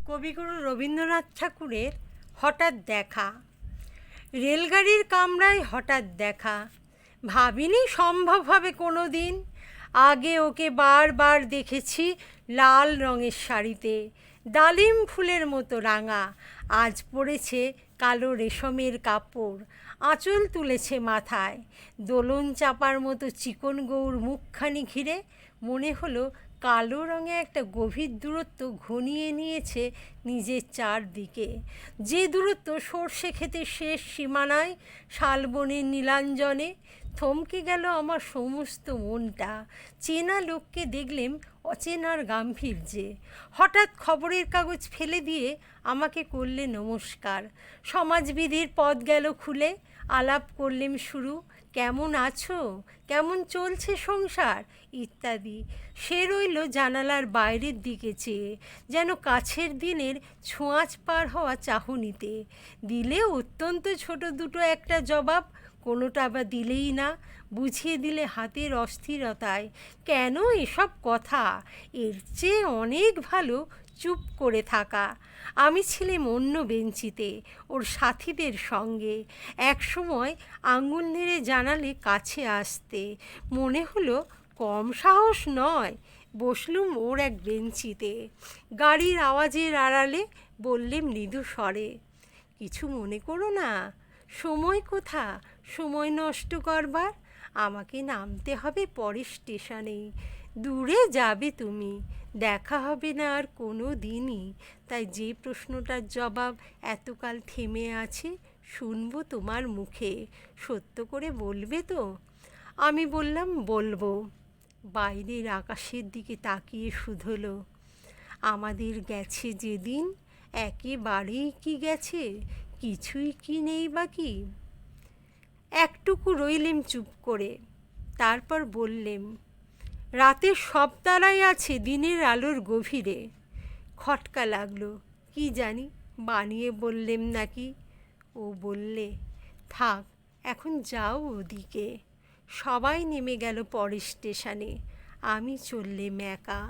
কবিগুরু রবীন্দ্রনাথ ঠাকুরের হঠাৎ দেখা। রেলগাড়ির কামরায় হঠাৎ দেখা, ভাবিনি সম্ভব হবে কোনো দিন। আগে ওকে বারবার দেখেছি লাল রঙের শাড়িতে, ডালিম ফুলের মতো রাঙা। আজ পরেছে কালো রেশমের কাপড়, আঁচল তুলেছে মাথায়, দোলন চাপার মতো চিকন গৌর মুখখানি ঘিরে মনে হলো কালো রঙে একটা গভীর দূরত্ব ঘনিয়ে নিয়েছে নিজের চারদিকে, যে দূরত্ব সর্ষে ক্ষেতের শেষ সীমানায় শালবনের নীলাঞ্জনে। থমকে গেল আমার সমস্ত মনটা। চেনা লোককে দেখলেম অচেনার গাম্ভীর্যে। হঠাৎ খবরের কাগজ ফেলে দিয়ে আমাকে করলে নমস্কার। সমাজবিধির পথ গেল খুলে, আলাপ করলেম শুরু। কেমন আছো, কেমন চলছে সংসার ইত্যাদি। সে রইল জানালার বাইরের দিকে চেয়ে, যেন কাছের দিনের ছোঁয়াচ পার হওয়া চাহনিতে। দিলে অত্যন্ত ছোট দুটো একটা জবাব, কোনোটা বা দিলেই না, বুঝিয়ে দিলে হাতের অস্থিরতায়। কেন এসব কথা, এর চেয়ে অনেক ভালো চুপ করে থাকা। আমি ছিলাম অন্য বেঞ্চিতে ওর সাথীদের সঙ্গে। এক সময় আঙুল নেড়ে জানালে কাছে আসতে, মনে হলো কম সাহস নয়। বসলুম ওর এক বেঞ্চিতে। গাড়ির আওয়াজের আড়ালে বললেম মৃদু স্বরে, কিছু মনে করো না, সময় কোথা সময় নষ্ট করবার। আমাকে নামতে হবে পরের স্টেশনে, দূরে যাবে তুমি, দেখা হবে না আর কোনো দিনই। তাই যে প্রশ্নটার জবাব এতকাল থেমে আছে শুনবো তোমার মুখে, সত্য করে বলবে তো? আমি বললাম বলবো। বাইরের আকাশের দিকে তাকিয়ে শুধোলো, আমাদের গেছে যেদিন একেবারেই কি গেছে, কিছুই কি নেই বাকি। একটুকু রইলেম চুপ করে, তারপর বললেম, রাতের সব তারাই আছে দিনের আলোর গভীরে। খটকা লাগলো, কি জানি বানিয়ে বললেম নাকি। ও বললে, থাক এখন যাও ওদিকে। সবাই নেমে গেল পরের স্টেশনে, আমি চললেম একা।